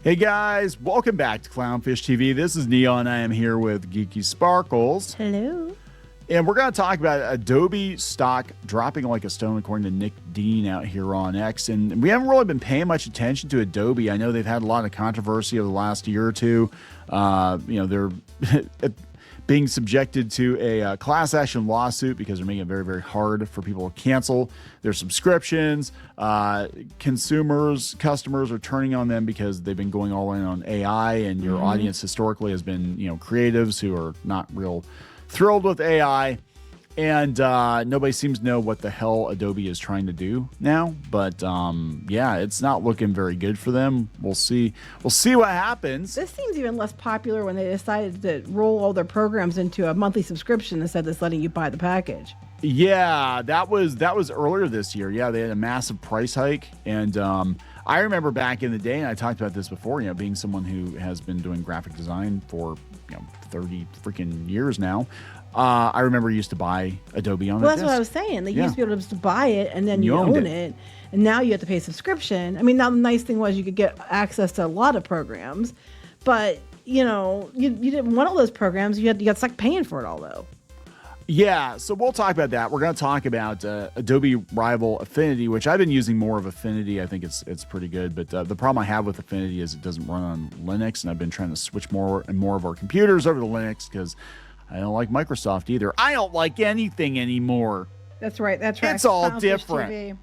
Hey guys, welcome back to Clownfish TV. This is Kneon. I am here with Geeky Sparkles. Hello. And we're going to talk about Adobe stock dropping like a stone, according to Nick Dean out here on X. And we haven't really been paying much attention to Adobe. I know they've had a lot of controversy over the last year or two. They're being subjected to a class action lawsuit because they're making it very, very hard for people to cancel their subscriptions. Customers are turning on them because they've been going all in on AI, and your audience historically has been, creatives who are not real thrilled with AI, and nobody seems to know what the hell Adobe is trying to do now. But it's not looking very good for them. We'll see. We'll see what happens. This seems even less popular when they decided to roll all their programs into a monthly subscription instead of just letting you buy the package. Yeah, that was earlier this year. Yeah, they had a massive price hike, and I remember back in the day, and I talked about this before. Being someone who has been doing graphic design for 30 freaking years now. I remember you used to buy Adobe on Well, a that's disc. what I was saying. They used to be able to buy it and then you owned own it. And now you have to pay a subscription. I mean, now the nice thing was you could get access to a lot of programs, but you didn't want all those programs. You got stuck paying for it all though. Yeah, so we'll talk about that. We're going to talk about Adobe rival Affinity, which I've been using more of Affinity. I think it's pretty good, but the problem I have with Affinity is it doesn't run on Linux, and I've been trying to switch more and more of our computers over to Linux because I don't like Microsoft either. I don't like anything anymore. That's right. It's all different.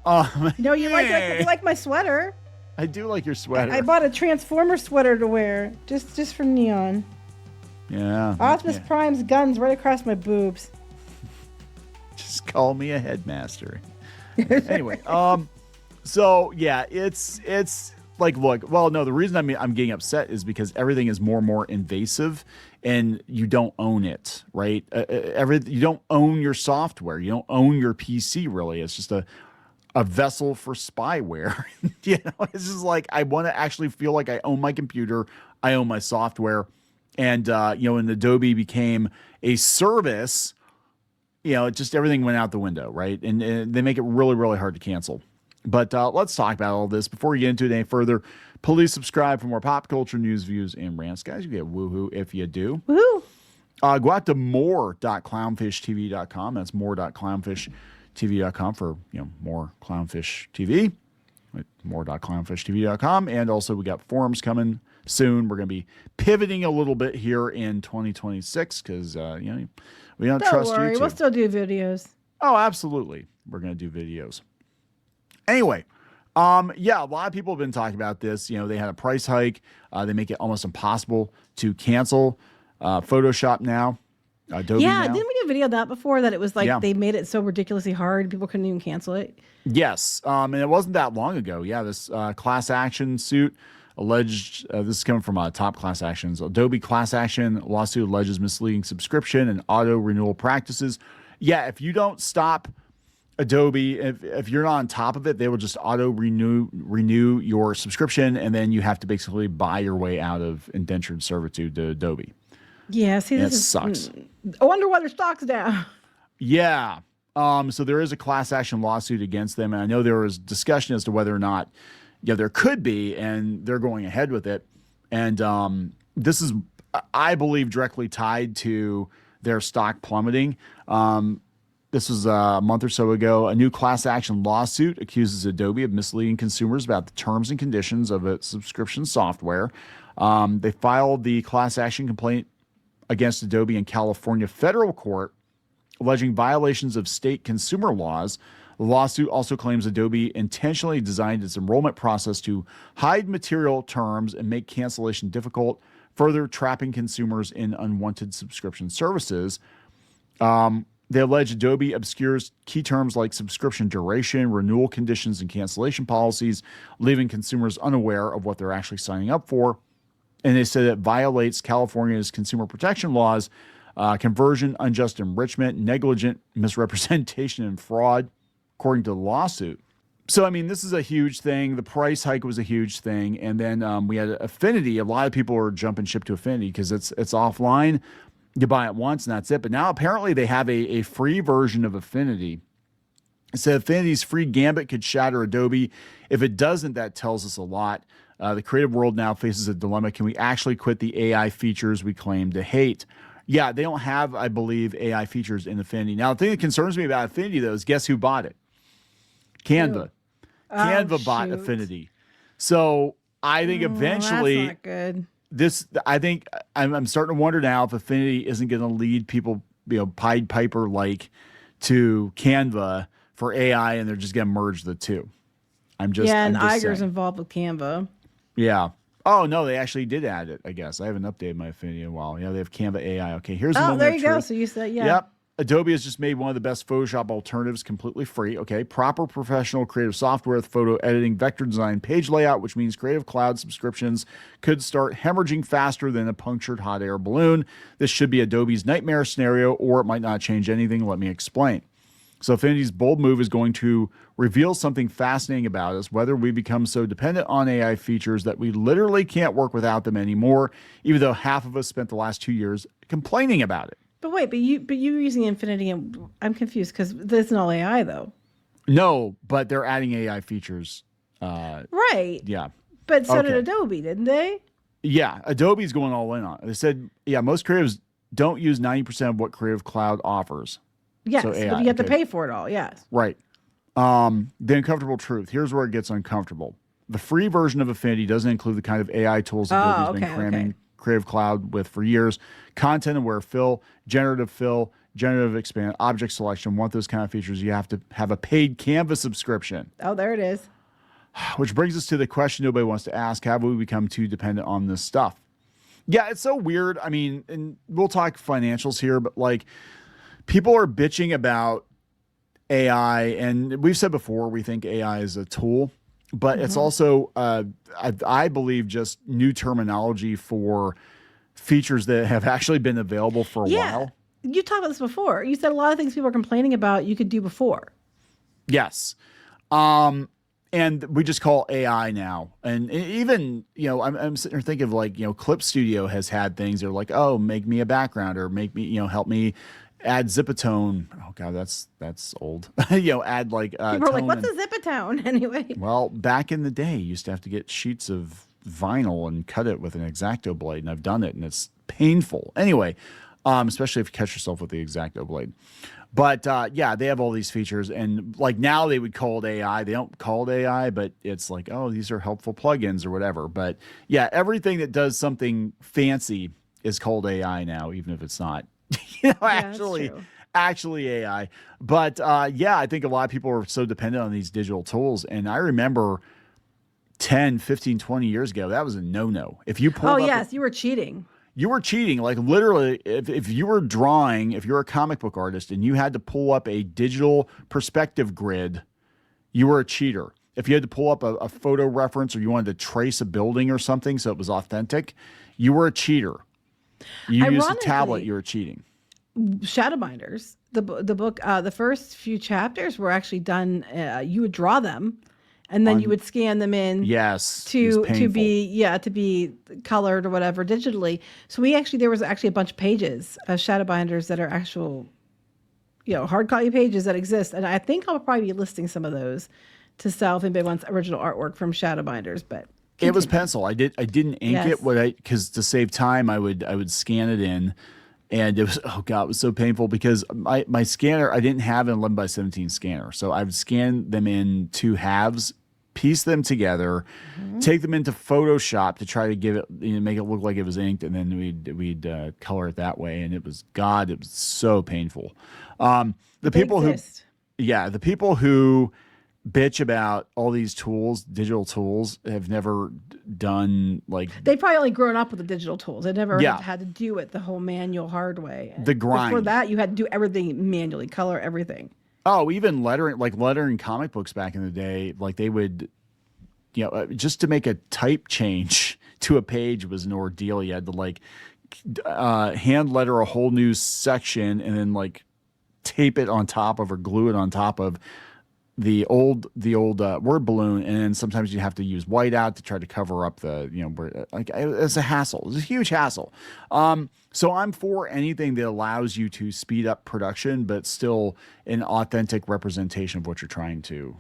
No, you like my sweater. I do like your sweater. I bought a Transformer sweater to wear just for Kneon. Yeah. Optimus Prime's guns right across my boobs. Just call me a headmaster. Anyway, so yeah, it's like, look, well, no, the reason I'm getting upset is because everything is more and more invasive, and you don't own it, right? You don't own your software. You don't own your PC, really. It's just a vessel for spyware. It's just like, I want to actually feel like I own my computer. I own my software. And, when Adobe became a service, just everything went out the window, right? And they make it really, really hard to cancel. But let's talk about all this. Before we get into it any further, please subscribe for more pop culture news, views, and rants. Guys, you get woohoo if you do. Woohoo! Go out to more.clownfishtv.com. That's more.clownfishtv.com for, more Clownfish TV. More.clownfishtv.com. And also we got forums coming soon. We're going to be pivoting a little bit here in 2026 because, we don't trust worry, YouTube. we'll still do videos. Oh, absolutely. We're going to do videos. Anyway, a lot of people have been talking about this. They had a price hike. They make it almost impossible to cancel Photoshop now. Adobe now. Didn't we do a video of that before, that it was like they made it so ridiculously hard people couldn't even cancel it? Yes, and it wasn't that long ago. Yeah, this class action suit alleged, this is coming from Top Class Actions. Adobe class action lawsuit alleges misleading subscription and auto renewal practices. Yeah, if you don't stop Adobe, if you're not on top of it, they will just auto renew your subscription, and then you have to basically buy your way out of indentured servitude to Adobe. Yeah, see, this sucks. I wonder why their stock's down. Yeah. So there is a class action lawsuit against them, and I know there was discussion as to whether or not, there could be, and they're going ahead with it. And this is, I believe, directly tied to their stock plummeting. This was a month or so ago. A new class action lawsuit accuses Adobe of misleading consumers about the terms and conditions of its subscription software. They filed the class action complaint against Adobe in California federal court, alleging violations of state consumer laws. The lawsuit also claims Adobe intentionally designed its enrollment process to hide material terms and make cancellation difficult, further trapping consumers in unwanted subscription services. They allege Adobe obscures key terms like subscription duration, renewal conditions, and cancellation policies, leaving consumers unaware of what they're actually signing up for. And they said it violates California's consumer protection laws, conversion, unjust enrichment, negligent misrepresentation, and fraud, according to the lawsuit. So, I mean, this is a huge thing. The price hike was a huge thing. And then we had Affinity. A lot of people are jumping ship to Affinity because it's offline. You buy it once and that's it. But now apparently they have a free version of Affinity It said Affinity's free gambit could shatter Adobe. If it doesn't, that tells us a lot. The creative world now faces a dilemma. Can we actually quit the AI features we claim to hate? Yeah, they don't have, I believe, AI features in Affinity. Now, the thing that concerns me about Affinity, though, is guess who bought it? Canva. Canva bought shoot. Affinity. So I think eventually That's not good. I think I'm starting to wonder now if Affinity isn't going to lead people, Pied Piper like to Canva for AI, and they're just going to merge the two. And I'm just Iger's saying. involved with Canva. Yeah. Oh no, they actually did add it. I guess I haven't updated my Affinity in a while. Yeah, they have Canva AI. Okay, here's the Oh, moment there of you go. truth. So you said, yeah. Yep. Adobe has just made one of the best Photoshop alternatives completely free. Okay. Proper professional creative software with photo editing, vector design, page layout, which means Creative Cloud subscriptions could start hemorrhaging faster than a punctured hot air balloon. This should be Adobe's nightmare scenario, or it might not change anything. Let me explain. So Affinity's bold move is going to reveal something fascinating about us, whether we become so dependent on AI features that we literally can't work without them anymore, even though half of us spent the last 2 years complaining about it. But wait, but you're using Infinity, and I'm confused because this isn't all AI though. No, but they're adding AI features. Right. Yeah. But so did Okay. Adobe, didn't they? Yeah. Adobe's going all in on it. They said, yeah, most creatives don't use 90% of what Creative Cloud offers. Yes, So but AI, you have to okay. pay for it all. Yes. Right. The uncomfortable truth. Here's where it gets uncomfortable. The free version of Affinity doesn't include the kind of AI tools Adobe's been cramming Creative Cloud with for years. Content aware fill, generative expand, object selection. Want those kind of features, you have to have a paid Canva subscription. Oh, there it is. Which brings us to the question nobody wants to ask. Have we become too dependent on this stuff? Yeah, it's so weird. I mean, and we'll talk financials here, but like people are bitching about AI, and we've said before we think AI is a tool, but it's also, I believe, just new terminology for features that have actually been available for a while. You talked about this before. You said a lot of things people are complaining about you could do before. Yes. And we just call AI now. And even, I'm sitting here thinking of like, Clip Studio has had things that are like, oh, make me a background, or make me, help me add Zipatone. Oh God, that's old. Add like People are like, what's a Zipatone anyway? Well, back in the day, you used to have to get sheets of vinyl and cut it with an X-Acto blade, and I've done it, and it's painful. Anyway, especially if you catch yourself with the X-Acto blade. But yeah, they have all these features, and like now they would call it AI. They don't call it AI, but it's like, oh, these are helpful plugins or whatever. But yeah, everything that does something fancy is called AI now, even if it's not. Actually AI. But yeah, I think a lot of people are so dependent on these digital tools. And I remember 10, 15, 20 years ago, that was a no-no. If you pulled you were cheating. You were cheating. Like literally, if you were drawing, if you're a comic book artist and you had to pull up a digital perspective grid, you were a cheater. If you had to pull up a photo reference, or you wanted to trace a building or something so it was authentic, you were a cheater. You used a tablet, you were cheating. Shadowbinders, the book, the first few chapters were actually done. You would draw them, and then you would scan them in. Yes, to be colored or whatever digitally. So there was actually a bunch of pages of Shadowbinders that are actual, hard copy pages that exist, and I think I'll probably be listing some of those to sell if anybody wants original artwork from Shadowbinders. But it was pencil. I didn't ink it. Because to save time, I would scan it in. And it was, oh God, it was so painful because my scanner, I didn't have an 11x17 scanner. So I would scan them in two halves, piece them together, take them into Photoshop to try to give it, make it look like it was inked. And then we'd color it that way. And it was so painful. The people who bitch about all these tools, digital tools, have never done like... They've probably only grown up with the digital tools. They never had to do it the whole manual hard way. The grind. Before that, you had to do everything manually, color everything. Oh, even lettering comic books back in the day, like they would, just to make a type change to a page was an ordeal. You had to like hand letter a whole new section and then like tape it on top of or glue it on top of the old word balloon, and then sometimes you have to use whiteout to try to cover up the where, like it's a hassle. It's a huge hassle. So I'm for anything that allows you to speed up production, but still an authentic representation of what you're trying to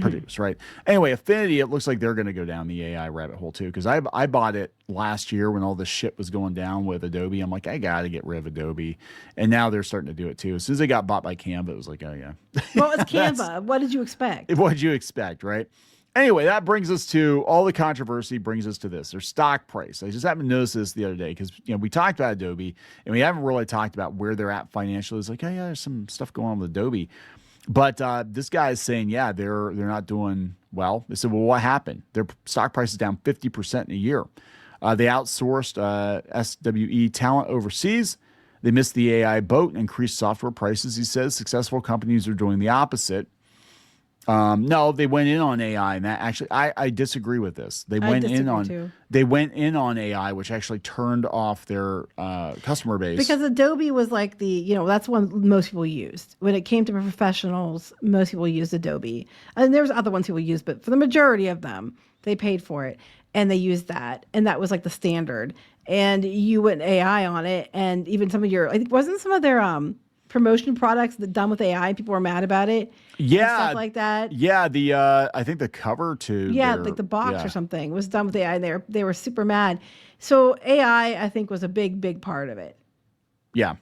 produce, right? Anyway, Affinity, it looks like they're going to go down the AI rabbit hole too, because I bought it last year when all this shit was going down with Adobe. I'm like, I got to get rid of Adobe, and now they're starting to do it too. As soon as they got bought by Canva, it was like, oh yeah. Well, it's Canva. What did you expect? What did you expect, right? Anyway, that brings us to all the controversy. Brings us to this: their stock price. I just happened to notice this the other day because we talked about Adobe and we haven't really talked about where they're at financially. It's like, oh yeah, there's some stuff going on with Adobe. But this guy is saying, yeah, they're not doing well. They said, well, what happened? Their stock price is down 50% in a year. They outsourced SWE talent overseas. They missed the AI boat and increased software prices. He says successful companies are doing the opposite. No, they went in on AI, and that actually, I disagree with this. They went in on AI, which actually turned off their customer base because Adobe was like that's one most people used when it came to professionals. Most people used Adobe, and there was other ones people used, but for the majority of them, they paid for it and they used that, and that was like the standard. And you went AI on it, and even some of I think wasn't some of their promotion products that done with AI, people were mad about it. Yeah, stuff like that. Yeah, I think the cover to like the box or something was done with AI, and they were super mad. So AI, I think, was a big part of it. Yeah.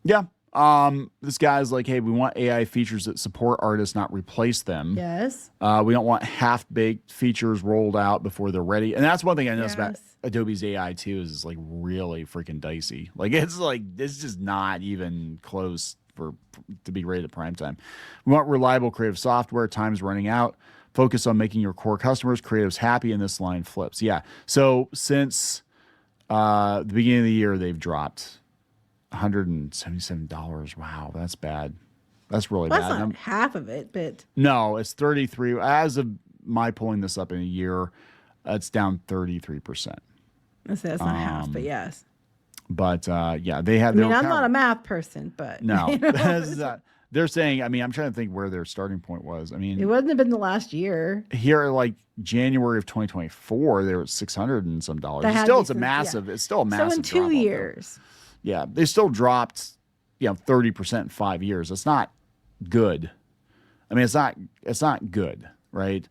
This guy's like, hey, we want AI features that support artists, not replace them. Yes. We don't want half-baked features rolled out before they're ready. And that's one thing I noticed about Adobe's AI too, is like really freaking dicey. It's just not even close to be rated at prime time. We want reliable creative software. Time's running out. Focus on making your core customers, creatives happy, and this line flips. Yeah. So since the beginning of the year, they've dropped $177. Wow, that's bad. That's really bad. That's not half of it, but no, it's 33. As of my pulling this up in a year, it's down 33%. That's not half, but yes. But yeah, they had. I'm not a math person, but no, they're saying. I mean, I'm trying to think where their starting point was. I mean, it wouldn't have been the last year. Here, like January of 2024, there was $600 and some dollars. It's a massive. It's still a massive. So in 2 years. Yeah, they still dropped, 30% in 5 years. It's not good. I mean, it's not good, right?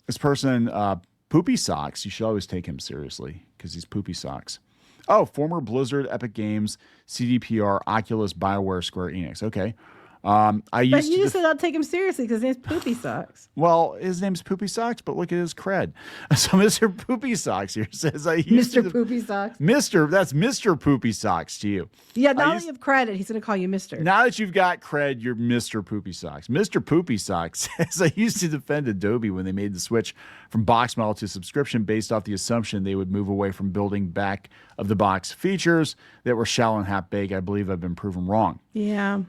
This person, Poopy Socks, you should always take him seriously because he's Poopy Socks. Oh, former Blizzard, Epic Games, CDPR, Oculus, BioWare, Square Enix. Okay. But you just said I'll take him seriously because his name's Poopy Socks. Well, his name's Poopy Socks, but look at his cred. So Mr. Poopy Socks here says I used Mr. Poopy Socks. That's Mr. Poopy Socks to you. Yeah, now that you have credit, he's going to call you Mr. Now that you've got cred, you're Mr. Poopy Socks. Mr. Poopy Socks says I used to defend Adobe when they made the switch from box model to subscription based off the assumption they would move away from building back of the box features that were shallow and half baked. I believe I've been proven wrong. Yeah.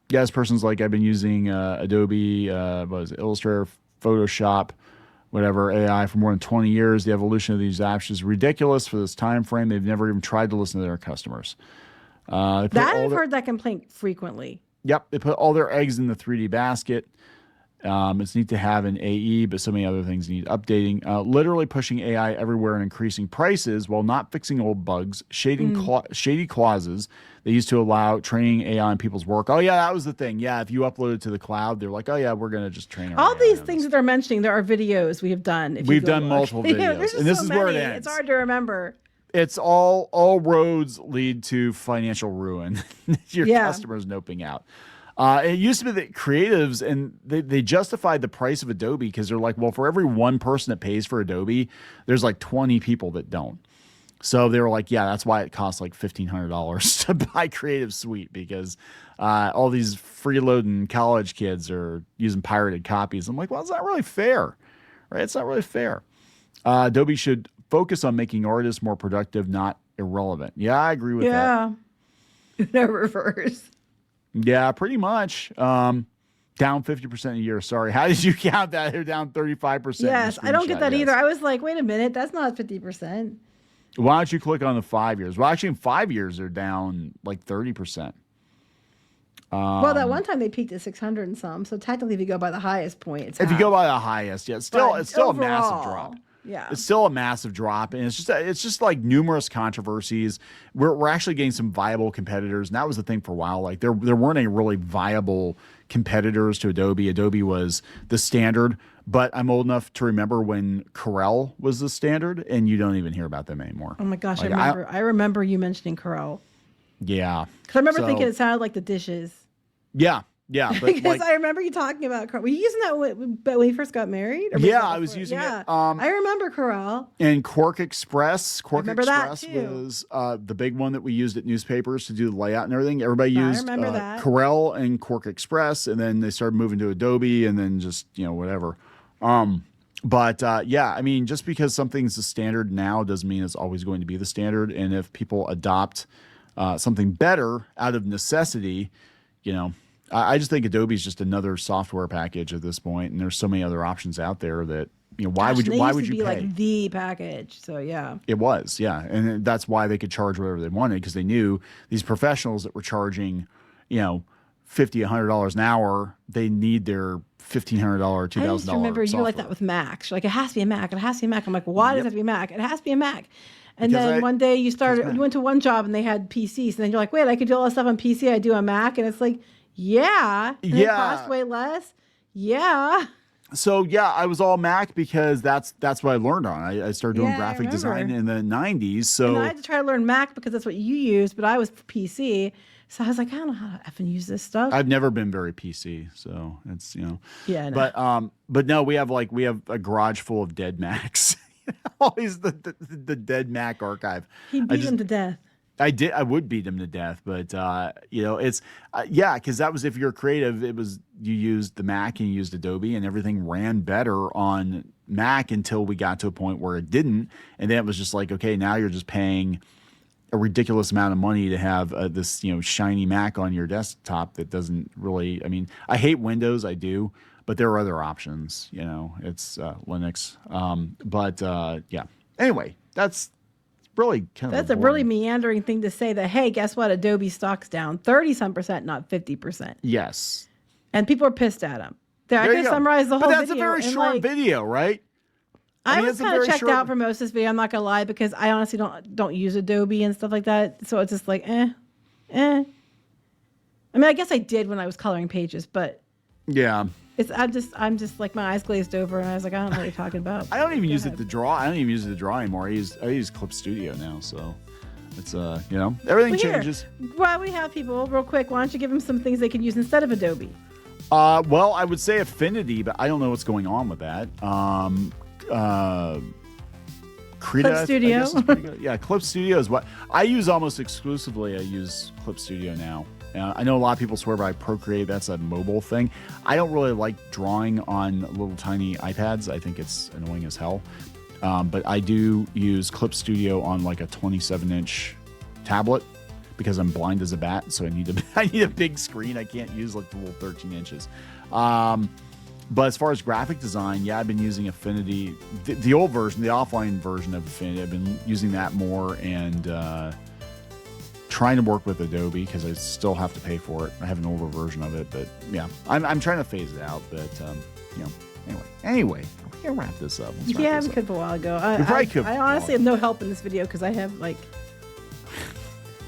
This person's like, I've been using Adobe, Illustrator, Photoshop, whatever, AI for more than 20 years. The evolution of these apps is ridiculous for this time frame. They've never even tried to listen to their customers. I've heard that complaint frequently. Yep, they put all their eggs in the 3D basket. It's neat to have an AE, but so many other things need updating. Literally pushing AI everywhere and increasing prices while not fixing old bugs, shady clauses they used to allow training AI on people's work. Oh, yeah, that was the thing. Yeah, if you upload it to the cloud, they're like, oh, yeah, we're going to just train all these things that they're mentioning. There are videos we have done. We've done multiple videos, and this is where it ends. It's hard to remember. It's all roads lead to financial ruin. Your customers noping out. It used to be that creatives, and they justified the price of Adobe because they're like, well, for every one person that pays for Adobe, there's like 20 people that don't. So they were like, yeah, that's why it costs like $1,500 to buy Creative Suite because all these freeloading college kids are using pirated copies. I'm like, well, it's not really fair, right? It's not really fair. Adobe should focus on making artists more productive, not irrelevant. Yeah, I agree with that. Yeah, no reverse. Yeah, pretty much. Down 50% a year. Sorry. How did you count that? They're down 35%. Yes, I don't get that either. I was like, wait a minute, that's not 50%. Why don't you click on the 5 years? Well, actually, in 5 years, they're down like 30%. Well, that one time they peaked at 600 and some. So technically, if you go by the highest point, it's If you half. go by the highest, yeah, it's still a massive overall, drop. Yeah. It's still a massive drop, and it's just like numerous controversies. We're actually getting some viable competitors, and that was the thing for a while. Like there weren't any really viable competitors to Adobe. Adobe was the standard, but I'm old enough to remember when Corel was the standard, and you don't even hear about them anymore. Oh my gosh, Like, I remember you mentioning Corel. Yeah, Because I remember thinking it sounded like the dishes. yeah. But Because like, I remember you talking about Corel. Were you using that when you first got married? Or yeah, I was using it. I remember Corel. And Quark Express. Quark remember that, Express too. was the big one that we used at newspapers to do the layout and everything. Everybody used remember that. Corel and Quark Express, and then they started moving to Adobe, and then just whatever. But yeah, I mean, just because something's the standard now doesn't mean it's always going to be the standard. And if people adopt something better out of necessity, I just think Adobe is just another software package at this point, and there's so many other options out there that why would you be pay? Like the package? So yeah, It was, yeah, and that's why they could charge whatever they wanted, because they knew these professionals that were charging, $50, $100 an hour, they need their $1,500, $2,000. I just remember you software. like that with Macs. You're like, it has to be a Mac. It has to be a Mac. I'm like, why does it have to be a Mac? It has to be a Mac. And Because then one day you went to one job and they had PCs, and then you're like, wait, I could do all this stuff on PC. I do on Mac, and it's like, yeah, and it costs way less. Yeah. So yeah, I was all Mac because that's what I learned on. I started doing graphic design in the 90s. So and I had to try to learn Mac because that's what you used, but I was PC. So I was like, I don't know how to effing use this stuff. I've never been very PC, so it's Yeah. No. But no, we have a garage full of dead Macs. Always the dead Mac archive. He beat him to death. I would beat him to death, but it's because that was, if you're creative, it was, you used the Mac and you used Adobe, and everything ran better on Mac until we got to a point where it didn't, and then it was just like, okay, now you're just paying a ridiculous amount of money to have this shiny Mac on your desktop that doesn't really. I mean, I hate Windows, I do, but there are other options. It's Linux, but yeah. Anyway, that's really kind of That's a really meandering thing to say, that, hey, guess what? Adobe stock's down 30-some%, not 50%. Yes. And people are pissed at him. I could summarize the whole video. But that's a very short video, right? I was kind of checked out for most of this video, I'm not going to lie, because I honestly don't use Adobe and stuff like that. So it's just like, I mean, I guess I did when I was coloring pages, but yeah. I'm just like, my eyes glazed over, and I was like, I don't know what you're talking about. I don't even use it to draw. I don't even use it to draw anymore. I use Clip Studio now, so it's everything changes. While we have people, real quick, why don't you give them some things they can use instead of Adobe? Well, I would say Affinity, but I don't know what's going on with that. Krita, Clip Studio. I guess is pretty good. Yeah, Clip Studio is what I use almost exclusively. I use Clip Studio now. I know a lot of people swear by Procreate. That's a mobile thing. I don't really like drawing on little tiny iPads. I think it's annoying as hell. But I do use Clip Studio on like a 27-inch tablet because I'm blind as a bat. So I need a big screen. I can't use like the little 13 inches. But as far as graphic design, yeah, I've been using Affinity, the old version, the offline version of Affinity. I've been using that more, and trying to work with Adobe because I still have to pay for it. I have an older version of it, but yeah, I'm trying to phase it out. But anyway, we can wrap this up. We could a while ago. I honestly have no help in this video because I have like.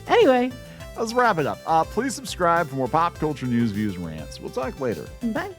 Anyway, let's wrap it up. Please subscribe for more pop culture news, views, and rants. We'll talk later. Bye.